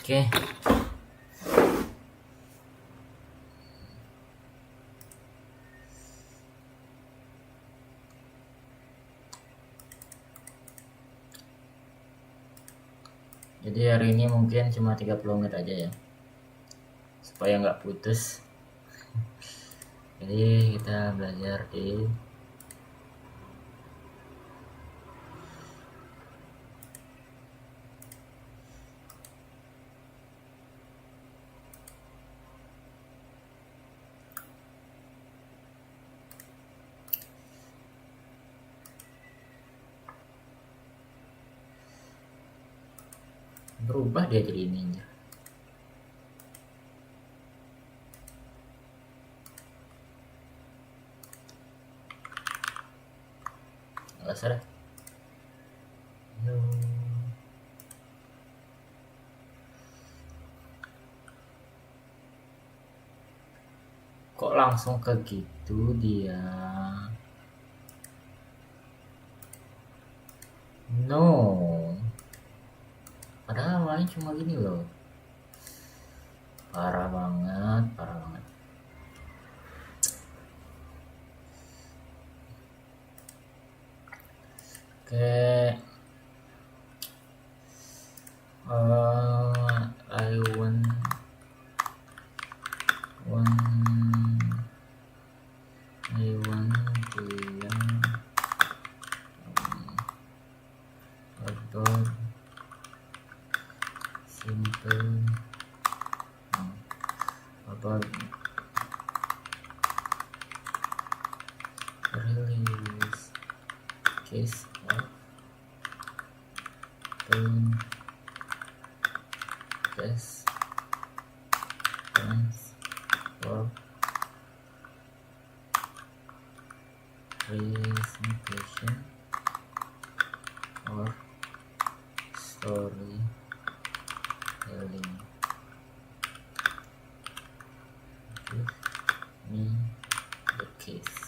Oke. Jadi hari ini mungkin cuma 30 menit aja ya. Supaya nggak putus. Jadi kita belajar di berubah dia jadi ini aja. Nggak salah. Kok langsung ke gitu dia? No. Padahal awalnya cuma gini loh. Parah banget, parah banget. Oke. I want to learn about simple about release case of pain test for presentation or storytelling. Give me the case,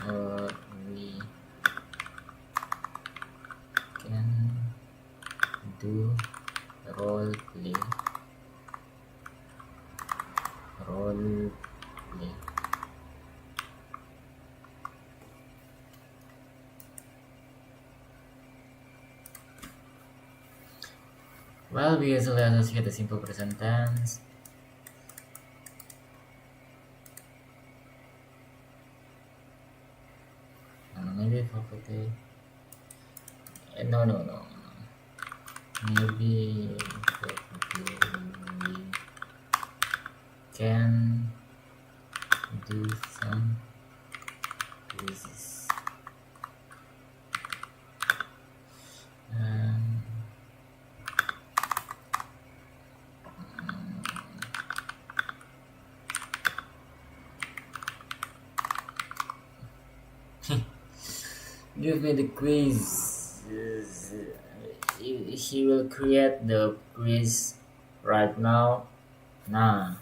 or we can do role play. Well, we usually associate the simple present tense maybe faculty. No. Maybe we can do some quizzes. Give me the quiz. He will create the quiz right now. Nah,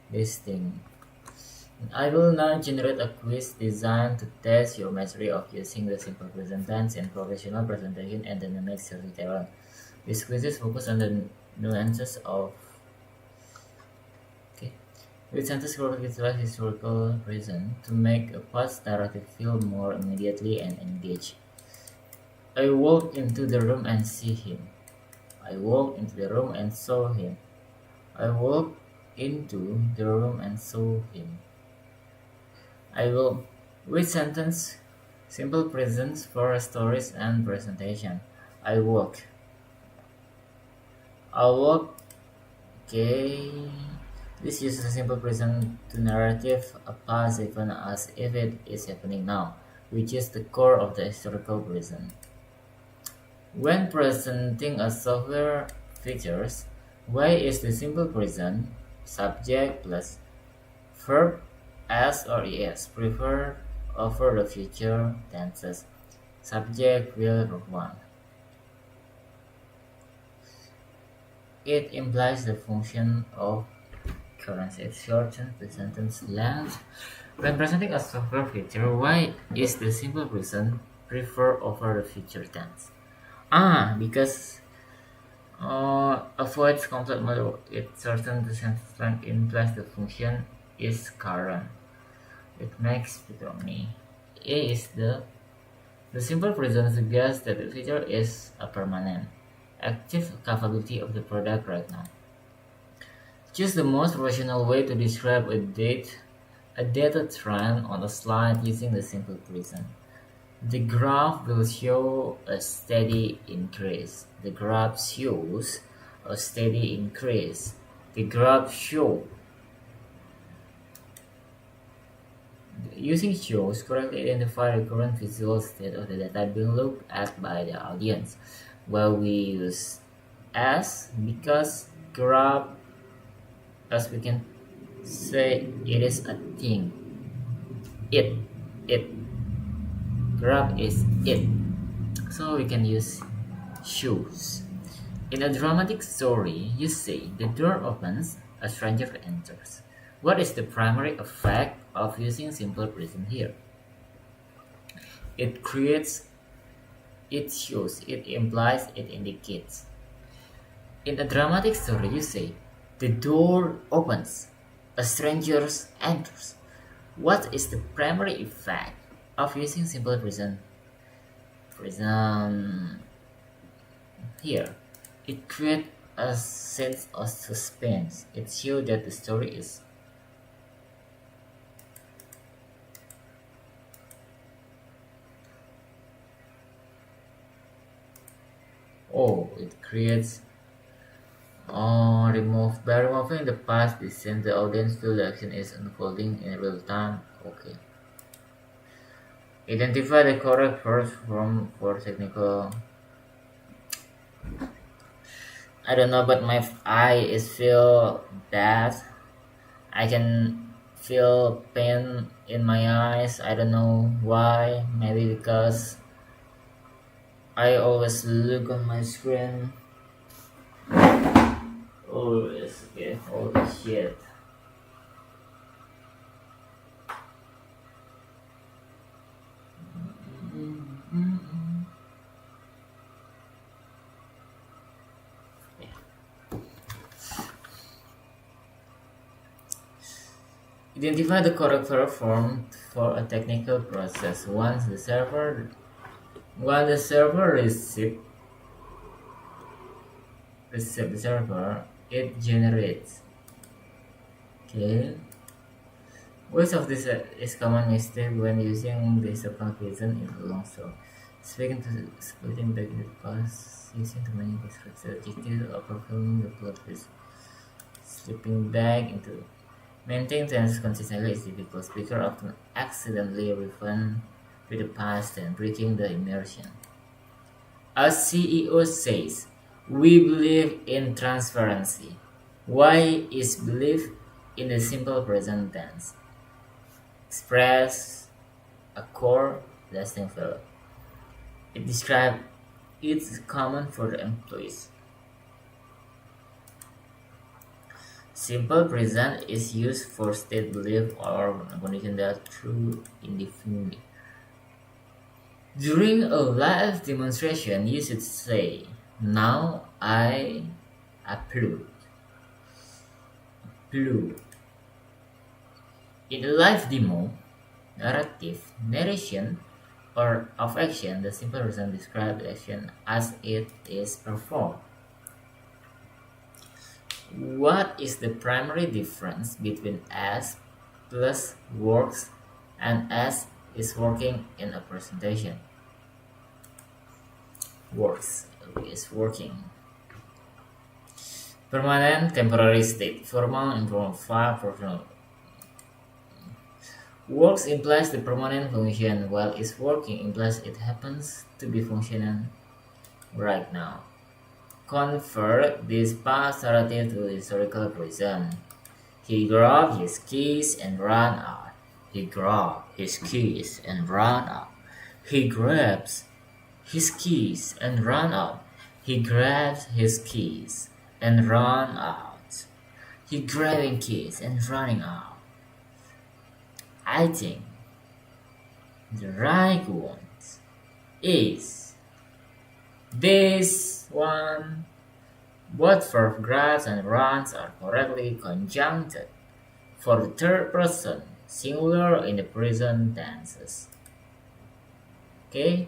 this thing. I will now generate a quiz designed to test your mastery of using the simple present tense in professional presentation and dynamic storytelling. This quiz is focused on the nuances of which sentence utilize historical present to make a past narrative feel more immediately and engaged. I walked into the room and see him. I walked into the room and saw him. I walked into the room and saw him. I will. Which sentence? Simple present for stories and presentation. I walk. I walk. Okay. This uses a simple present to narrative a past even as if it is happening now, which is the core of the historical present. When presenting a software features, why is the simple present subject plus verb as or es preferred over the future tenses? Subject will 1. It implies the function of currency. It shortens the sentence length. When presenting a software feature, why is the simple present preferred over the future tense? Because Avoids complex model. It certain the sense strength implies the function is current. It makes me. A is the simple present suggests that the feature is a permanent, active capability of the product right now. Choose the most professional way to describe a data trend on a slide using the simple present. The graph will show a steady increase. The graph shows a steady increase. The graph show. Using shows correctly identify the current visual state of the data being looked at by the audience. Well, we use as because graph, as we can say, it is a thing. It graph is it, so we can use shoes. In a dramatic story, you say the door opens, a stranger enters. What is the primary effect of using simple present here? It creates, it shows, it implies, it indicates. In a dramatic story, you say the door opens, a stranger enters. What is the primary effect of using simple present here? It creates a sense of suspense. It shows that the story is it creates by removing the past distance, the audience feel the action is unfolding in real time. Okay. Identify the correct first form for technical. I don't know, but my eye is feel bad. I can feel pain in my eyes. I don't know why. Maybe because I always look on my screen. Always, okay, holy shit. Identify the correct verb form for a technical process. Once the server receives the server, it generates. Okay. Which of this is common mistake when using the subconfusion in a long story? Splitting back the past, using too many descriptive adjectives, or fulfilling the plot twist. Slipping back into maintaining tense consistently is difficult. Speakers often accidentally refer to the past and breaking the immersion. A CEO says, "We believe in transparency." Why is belief in the simple present tense? Express a core lasting value. It describes it's common for the employees. Simple present is used for state belief or condition that are true indefinitely. During a live demonstration, you should say, "Now I applaud." In a live demo, narrative, narration, or of action, the simple present describes the action as it is performed. What is the primary difference between as plus works and as is working in a presentation? Works is working. Permanent, temporary state, formal, informal, file, professional. Works implies the permanent function, while is working implies it happens to be functioning right now. Convert this past narrative to historical present. He grabbed his keys and ran out. He grabbed his keys and ran out. He grabs his keys and ran out. He grabs his keys and ran out. He grabbing keys and running out. I think the right one is this one. Both verb grabs and runs are correctly conjuncted for the third person, singular in the present tenses. Okay?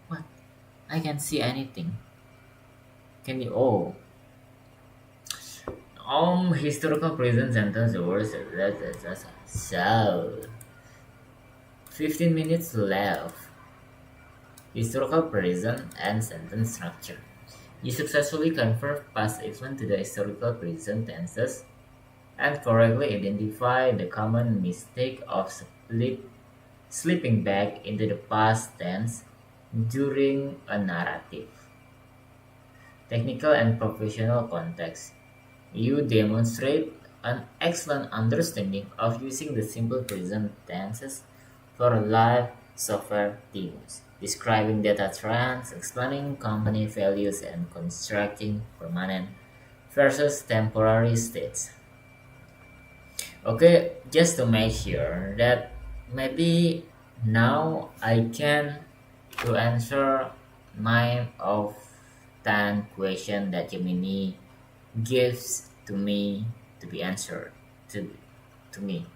What? I can't see anything. Can you? Oh. Historical present sentence words. So, 15 minutes left. Historical present and sentence structure. You successfully convert past event to the historical present tenses and correctly identify the common mistake of slipping back into the past tense during a narrative. Technical and professional context. You demonstrate an excellent understanding of using the simple present tenses for live software teams, describing data trends, explaining company values, and constructing permanent versus temporary states. Okay, just to make sure that maybe now I can to answer 9 of 10 question that Gemini gives to me to be answered to me.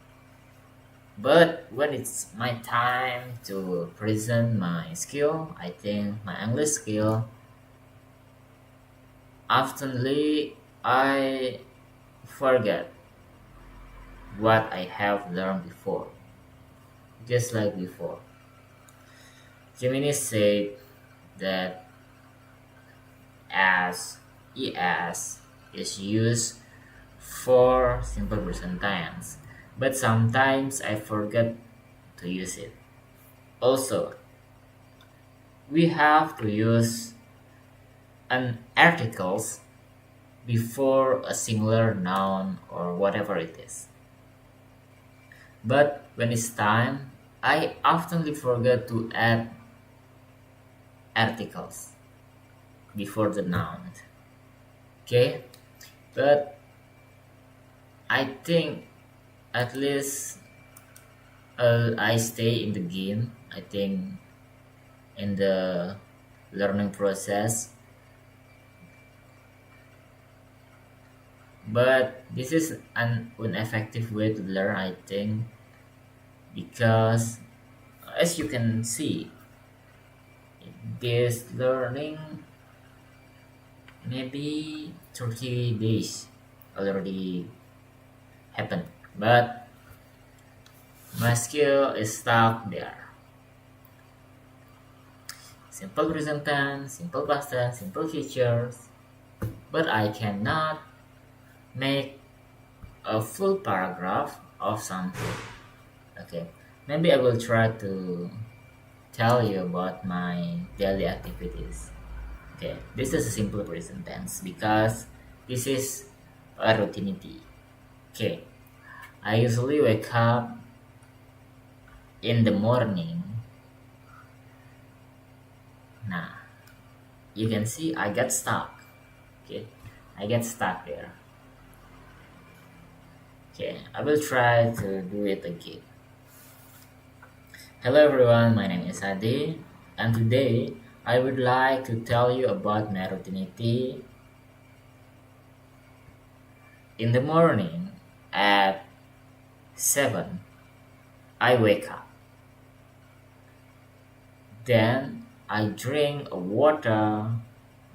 But when it's my time to present my skill, I think my English skill, oftenly I forget what I have learned before. Just like before. Gemini said that as es is used for simple present tense, but sometimes I forget to use it. Also, we have to use an articles before a singular noun or whatever it is. But when it's time, I often forget to add articles before the noun. Okay, but I think at least I stay in the game. I think in the learning process, but this is an ineffective way to learn, I think, because as you can see, this learning maybe 30 days already happened, but my skill is stuck there. Simple present tense, simple past tense, simple futures, but I cannot make a full paragraph of something. Okay, maybe I will try to tell you about my daily activities. Okay, this is a simple present tense because this is a routinity. Okay, I usually wake up in the morning. Nah, you can see I get stuck. Okay, I get stuck there. Okay, I will try to do it again. Hello everyone, my name is Adi, and today I would like to tell you about my routinity in the morning at 7. I wake up. Then I drink a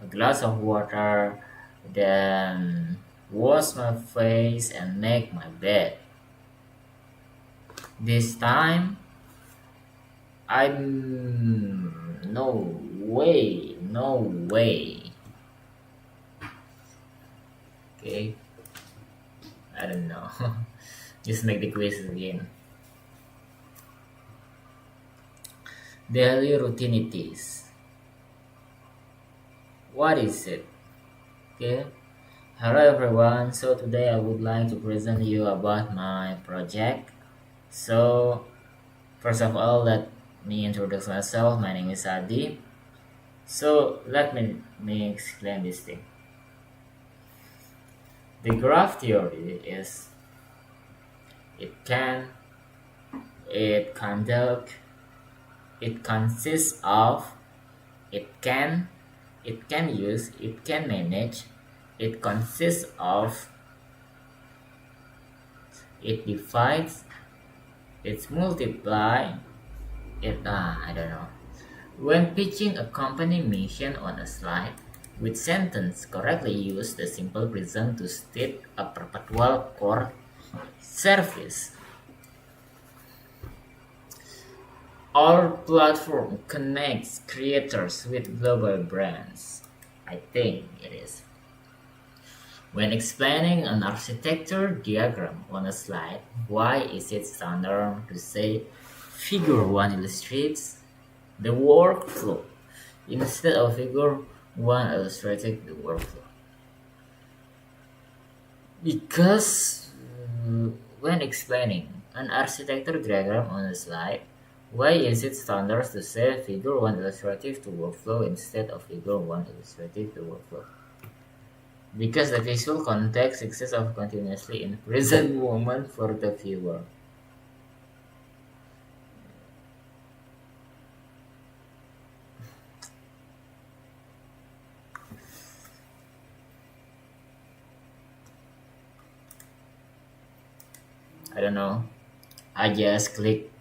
glass of water, then wash my face and make my bed. This time, no way. Okay, I don't know. Just make the quiz again. Daily routinities. What is it? Okay. Hello everyone. So today I would like to present you about my project. So first of all, let me introduce myself. My name is Adi. So let me explain this thing. The graph theory is it consists of it can it can use, it can manage, it consists of, it divides, it multiply, I don't know. When pitching a company mission on a slide, which sentence correctly use the simple present to state a perpetual core service? Our platform connects creators with global brands. I think it is. When explaining an architecture diagram on a slide, why is it standard to say figure 1 illustrates the workflow instead of figure 1 illustrating the workflow? Because when explaining an architecture diagram on a slide, why is it standard to say figure 1 illustrative to workflow instead of figure 1 illustrative to workflow? Because the visual context exists of continuously in present moment for the viewer. I don't know. I just click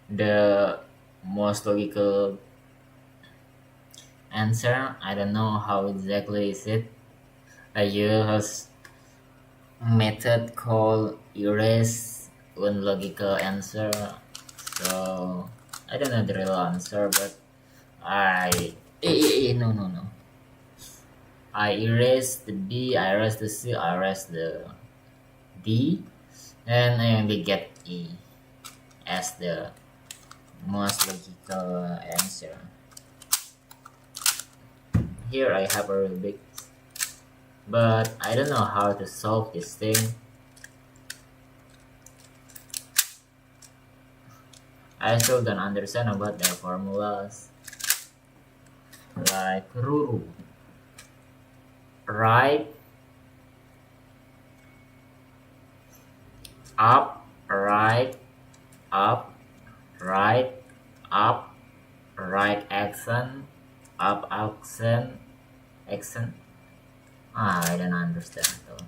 the most logical answer. I don't know how exactly is it. I use method called erase one logical answer. So I don't know the real answer, but no. I erase the B, I erase the C, I erase the D, and I only get E as the most logical answer. Here I have a Rubik, but I don't know how to solve this thing. I still don't understand about the formulas. Like Ruru. Right, up, right, up, right, up, right accent, up accent. I don't understand though.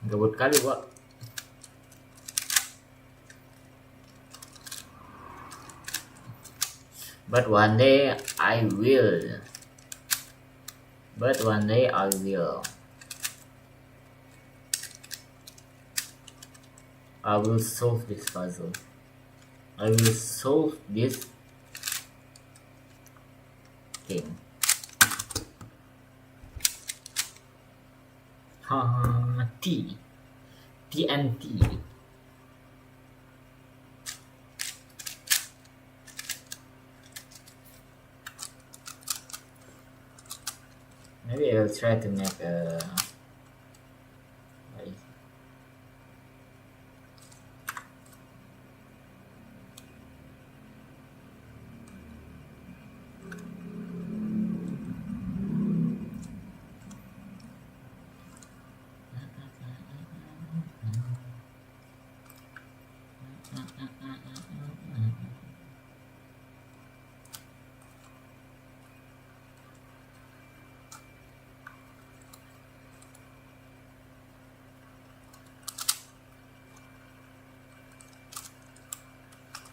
Gabut kali gua. But one day I will. I will solve this puzzle. I will solve this thing. TNT. Maybe I'll try to make a.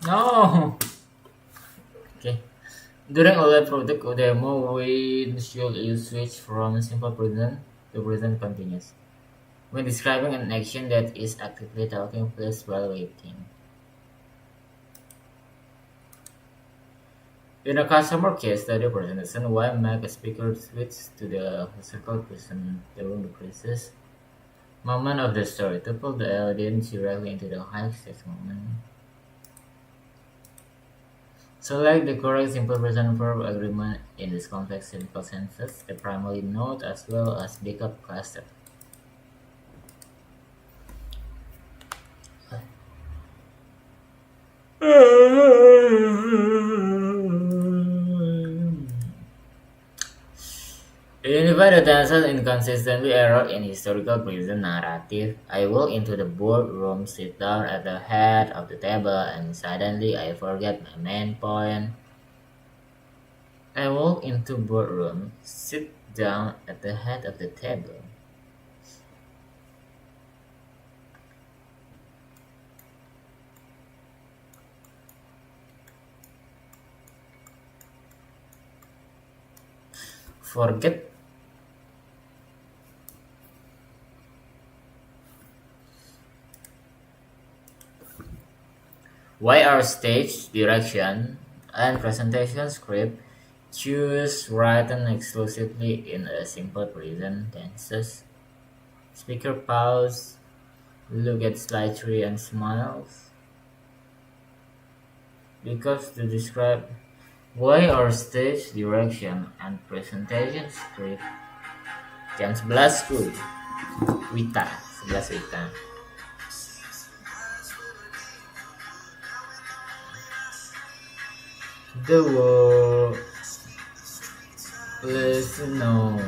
No. Okay. During all project demo, we should switch from simple present to present continuous when describing an action that is actively taking place while waiting. In a customer case study presentation, why make a speaker switch to the circle present during the crisis moment of the story to pull the audience directly into the high-stakes moment? Select the correct simple present verb agreement in this complex simple sentences, a primary node as well as backup cluster. avoid potential inconsistently error in historical prison narrative, I walk into the boardroom, sit down at the head of the table, and suddenly I forget my main point. I walk into boardroom, sit down at the head of the table. Forget. Why our stage direction and presentation script choose written exclusively in a simple prison dances? Speaker pause, look at slide 3 and smiles. Because to describe why our stage direction and presentation script jam 11 kuy. Wita, 11 Wita. The world listen on.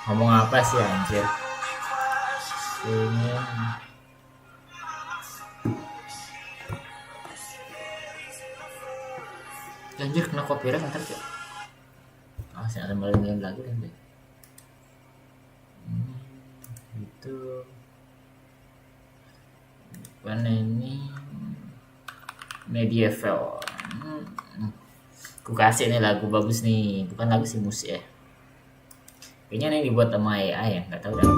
Ngomong apa sih anjir? Ini anjir kena copyright ntar ya. Ah, saya ada malah lagi deh. Itu warna ini medieval. Ku kasih nih lagu bagus nih, bukan lagu sih musik ya. Kayaknya ini dibuat sama AI ya, nggak tahu dah.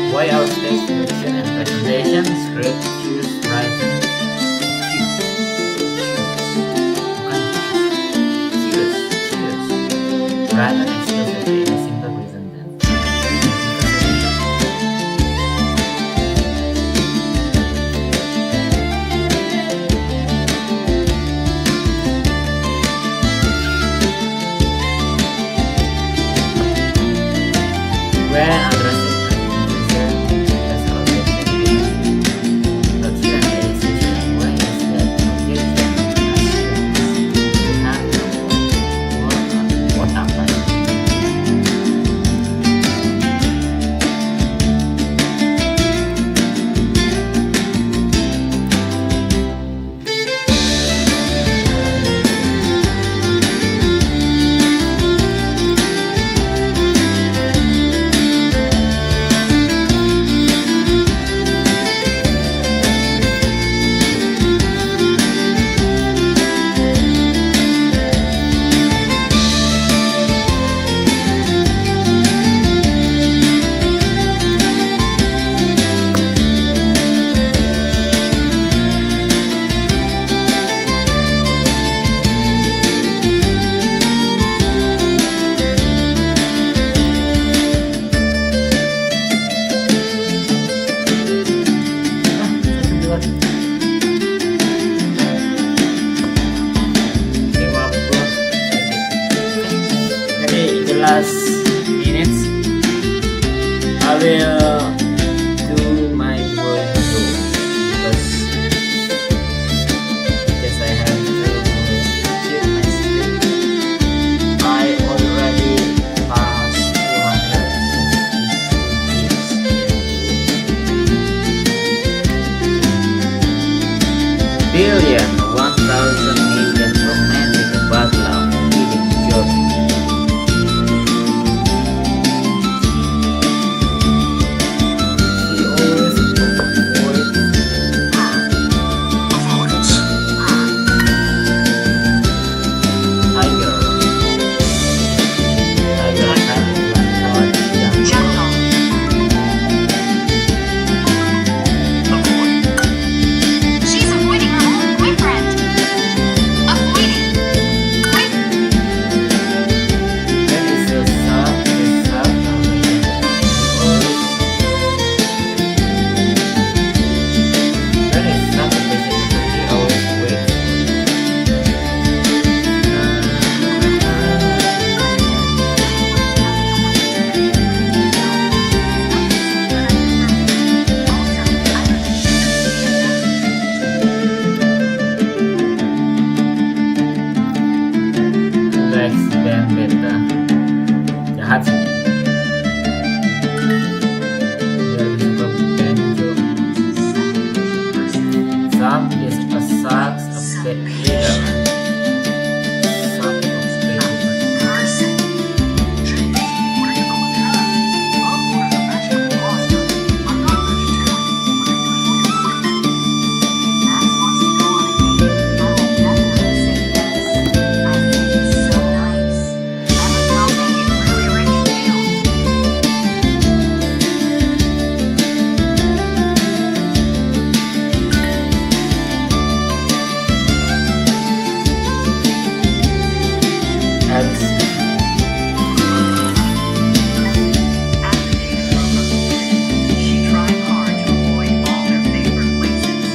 Why our stage direction and presentation script choose writing rather than exclusively in a simple prison dance? When addressing minutes I will do my point too because I have to keep my sleep. I already passed 200 billion 1,000 million romantic about love, feeling joy happening. Dari juga banjo. Sam is a sax of player. Sax of player. She tried hard to avoid all their favorite places.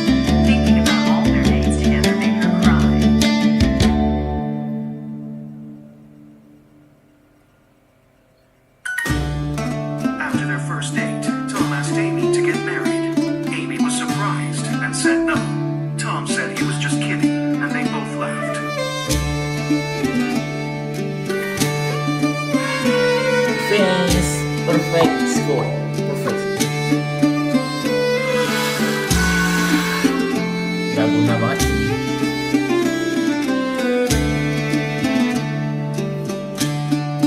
Thinking about all their dates together made her cry. After their first date, Tom asked Amy to get married. Amy was surprised and said no. Tom said he was just kidding, and they both laughed. Finish perfect score. Perfect. Gak guna banget sih.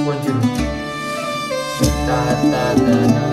Bonjour. Ta ta ta na.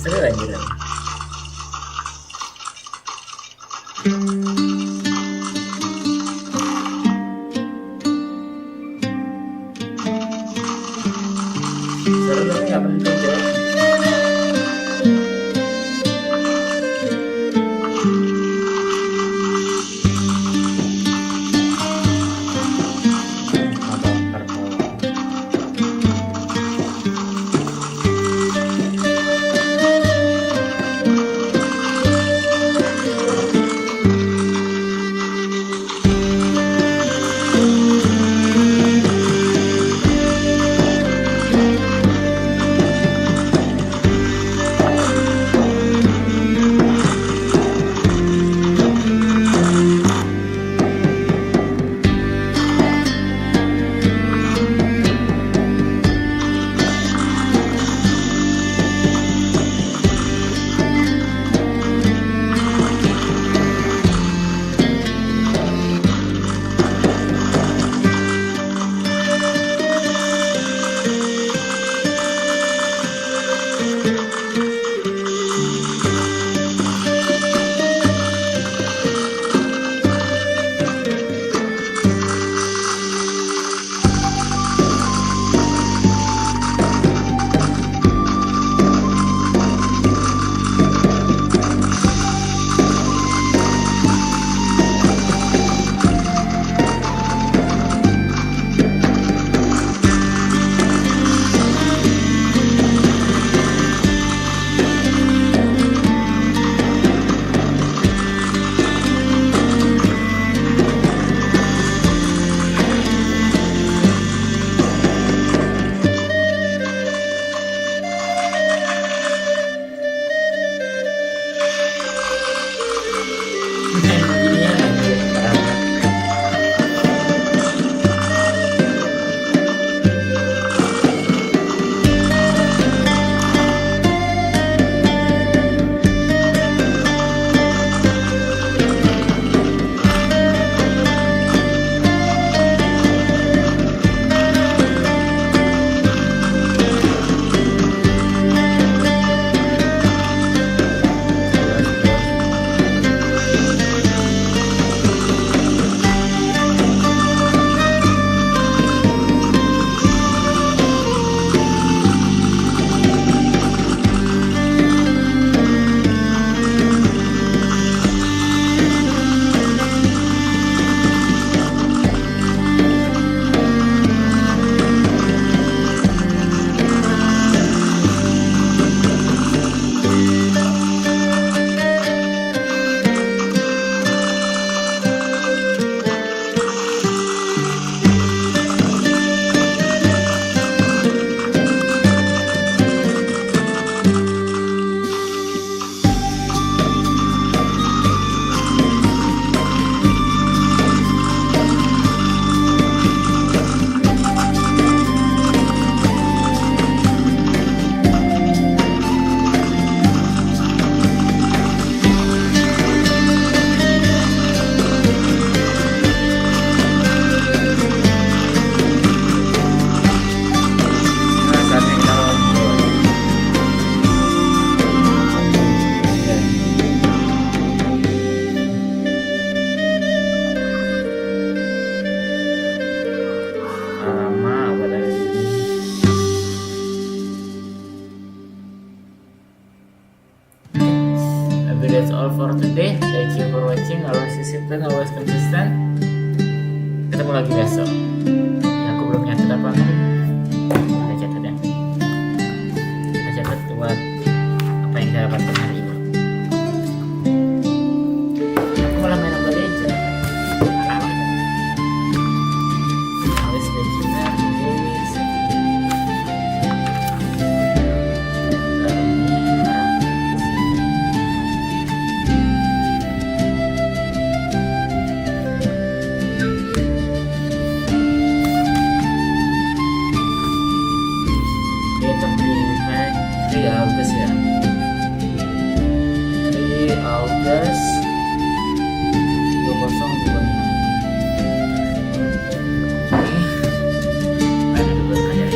Seru anjir. Seru tapi nggak penting coy. That's all for today. Thank you for watching. Always discipline, always consistent. Ketemu lagi besok. Ya, aku belum nyatet apa nih. Kita catat ya. Kita catat buat apa yang kita dapatkan hari ini. Aku malah main Mobile Legends. Always legendary. August ya 3 August 2026. Oke, ada dua kali ya.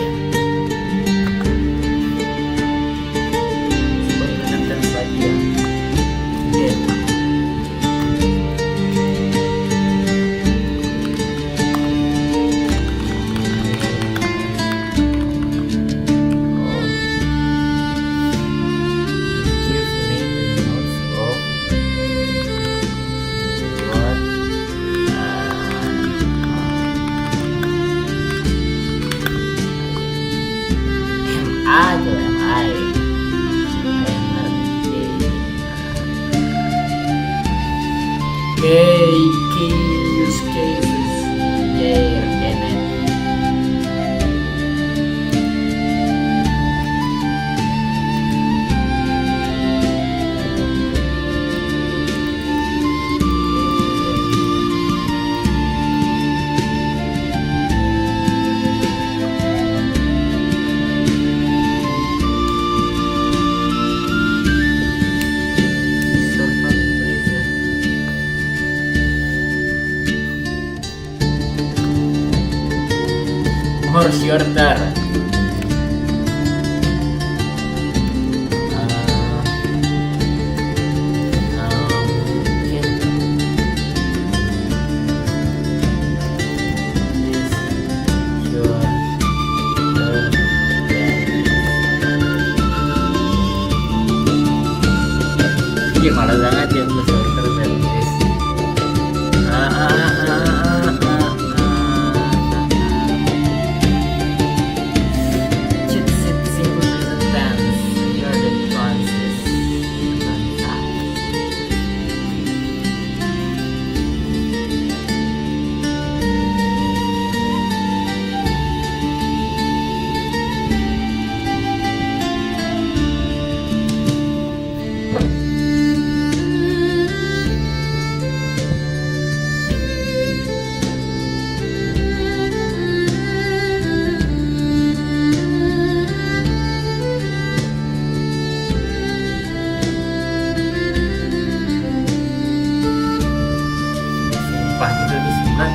It's your turn. Iya, malas banget ya plus filter guys. Cheat sheet simple present tense. You're the conscious. Sumpah itu di sebelah.